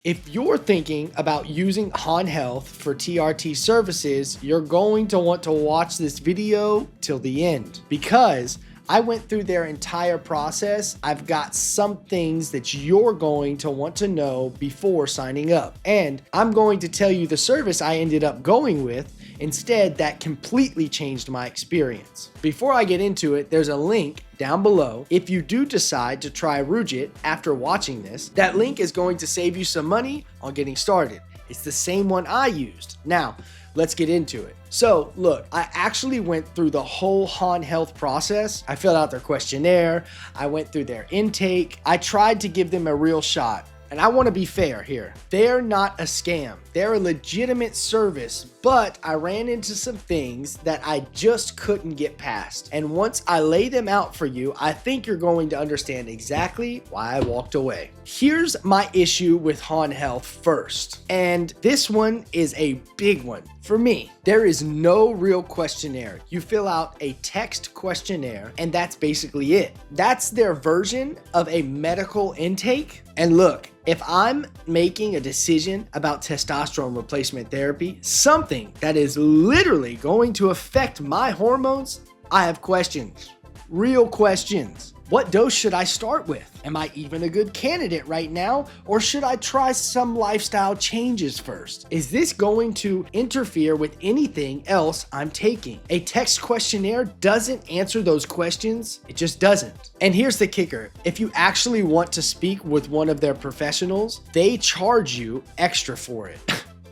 If you're thinking about using Han Health for TRT services, you're going to want to watch this video till the end because I went through their entire process. I've got some things that you're going to want to know before signing up. And I'm going to tell you the service I ended up going with. Instead, that completely changed my experience. Before I get into it, there's a link down below. If you do decide to try Rugiet after watching this, that link is going to save you some money on getting started. It's the same one I used. Now, let's get into it. So look, I actually went through the whole Han Health process. I filled out their questionnaire. I went through their intake. I tried to give them a real shot. And I want to be fair here. They're not a scam. They're a legitimate service, but I ran into some things that I just couldn't get past. And once I lay them out for you, I think you're going to understand exactly why I walked away. Here's my issue with Han Health first. And this one is a big one for me. There is no real questionnaire. You fill out a text questionnaire and that's basically it. That's their version of a medical intake. And look, if I'm making a decision about testosterone replacement therapy, something that is literally going to affect my hormones, I have questions, real questions. What dose should I start with? Am I even a good candidate right now? Or should I try some lifestyle changes first? Is this going to interfere with anything else I'm taking? A text questionnaire doesn't answer those questions. It just doesn't. And here's the kicker. If you actually want to speak with one of their professionals, they charge you extra for it.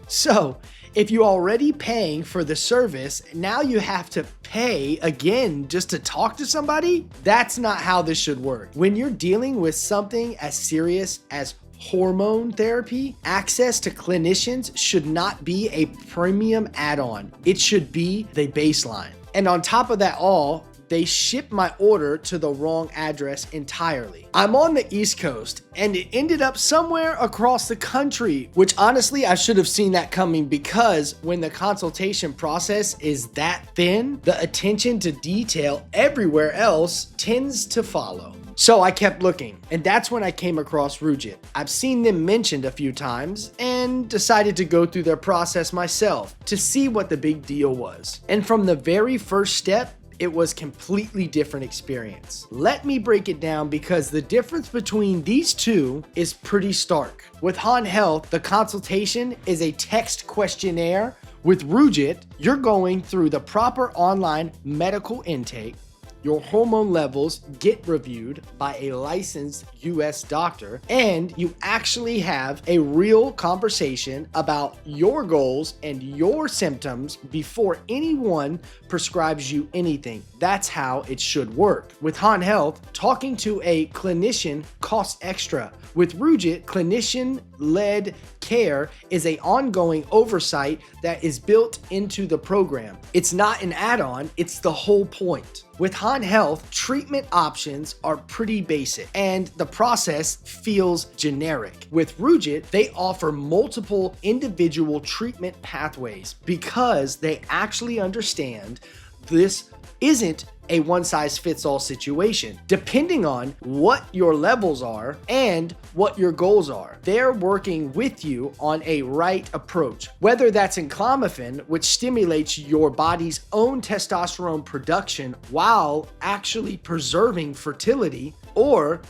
So, if you're already paying for the service, now you have to pay again just to talk to somebody? That's not how this should work. When you're dealing with something as serious as hormone therapy, access to clinicians should not be a premium add-on. It should be the baseline. And on top of that all, they shipped my order to the wrong address entirely. I'm on the East Coast and it ended up somewhere across the country, which honestly, I should have seen that coming because when the consultation process is that thin, the attention to detail everywhere else tends to follow. So I kept looking, and that's when I came across Rugiet. I've seen them mentioned a few times and decided to go through their process myself to see what the big deal was. And from the very first step, it was completely different experience. Let me break it down because the difference between these two is pretty stark. With Han Health, the consultation is a text questionnaire. With Rugiet, you're going through the proper online medical intake. Your hormone levels get reviewed by a licensed US doctor, and you actually have a real conversation about your goals and your symptoms before anyone prescribes you anything. That's how it should work. With Han Health, talking to a clinician costs extra. With Rugiet, clinician-led care is an ongoing oversight that is built into the program. It's not an add-on, it's the whole point. With Han Health, treatment options are pretty basic and the process feels generic. With Rugiet, they offer multiple individual treatment pathways because they actually understand this isn't a one-size-fits-all situation. Depending on what your levels are and what your goals are, they're working with you on a right approach. Whether that's Enclomiphene, which stimulates your body's own testosterone production while actually preserving fertility, or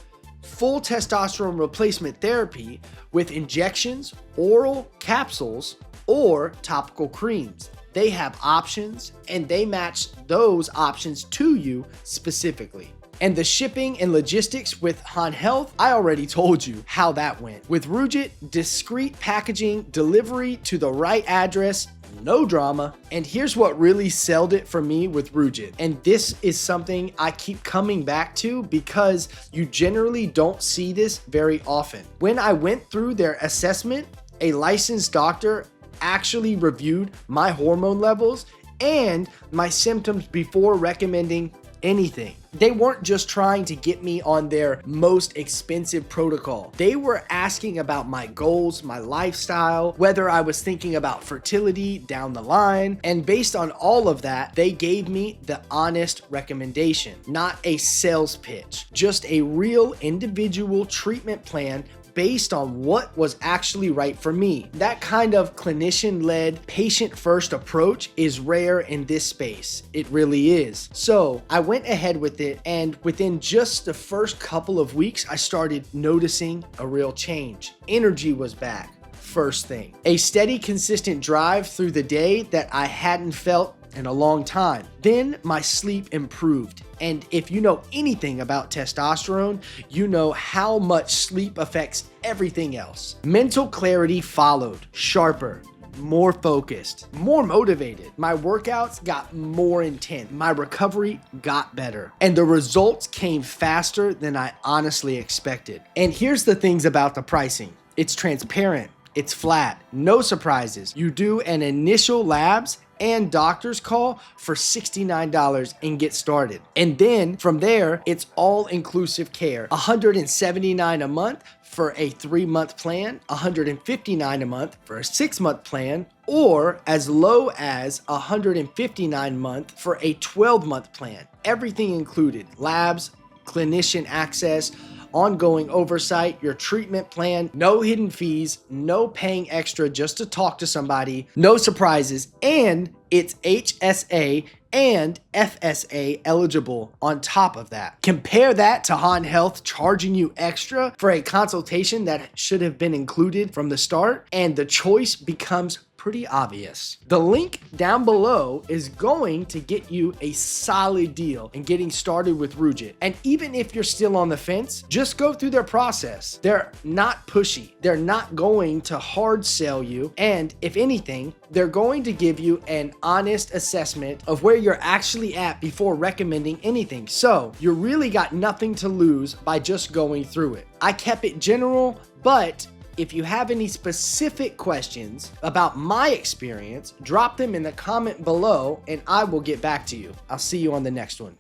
full testosterone replacement therapy with injections, oral capsules, or topical creams. They have options and they match those options to you specifically. And the shipping and logistics with Han Health, I already told you how that went. With Rugiet, discreet packaging, delivery to the right address, no drama. And here's what really sold it for me with Rugiet. And this is something I keep coming back to because you generally don't see this very often. When I went through their assessment, a licensed doctor actually reviewed my hormone levels and my symptoms before recommending anything. They weren't just trying to get me on their most expensive protocol. They were asking about my goals, my lifestyle, whether I was thinking about fertility down the line. And based on all of that, they gave me the honest recommendation, not a sales pitch, just a real individual treatment plan based on what was actually right for me. That kind of clinician-led, patient-first approach is rare in this space. It really is. So I went ahead with it, and within just the first couple of weeks, I started noticing a real change. Energy was back. First thing, a steady, consistent drive through the day that I hadn't felt in a long time. Then my sleep improved. And if you know anything about testosterone, you know how much sleep affects everything else. Mental clarity followed, sharper, more focused, more motivated. My workouts got more intense. My recovery got better. And the results came faster than I honestly expected. And here's the things about the pricing. It's transparent. It's flat. No surprises. You do an initial labs and doctor's call for $69 and get started. And then from there, it's all-inclusive care. $179 a month for a 3-month plan, $159 a month for a 6-month plan, or as low as $159 a month for a 12-month plan. Everything included: labs, clinician access, ongoing oversight, your treatment plan, no hidden fees, no paying extra just to talk to somebody, no surprises, and it's HSA and FSA eligible on top of that. Compare that to Han Health charging you extra for a consultation that should have been included from the start, and the choice becomes pretty obvious. The link down below is going to get you a solid deal in getting started with Rugiet. And even if you're still on the fence, just go through their process. They're not pushy. They're not going to hard sell you. And if anything, they're going to give you an honest assessment of where you're actually at before recommending anything. So you really got nothing to lose by just going through it. I kept it general, but if you have any specific questions about my experience, drop them in the comment below and I will get back to you. I'll see you on the next one.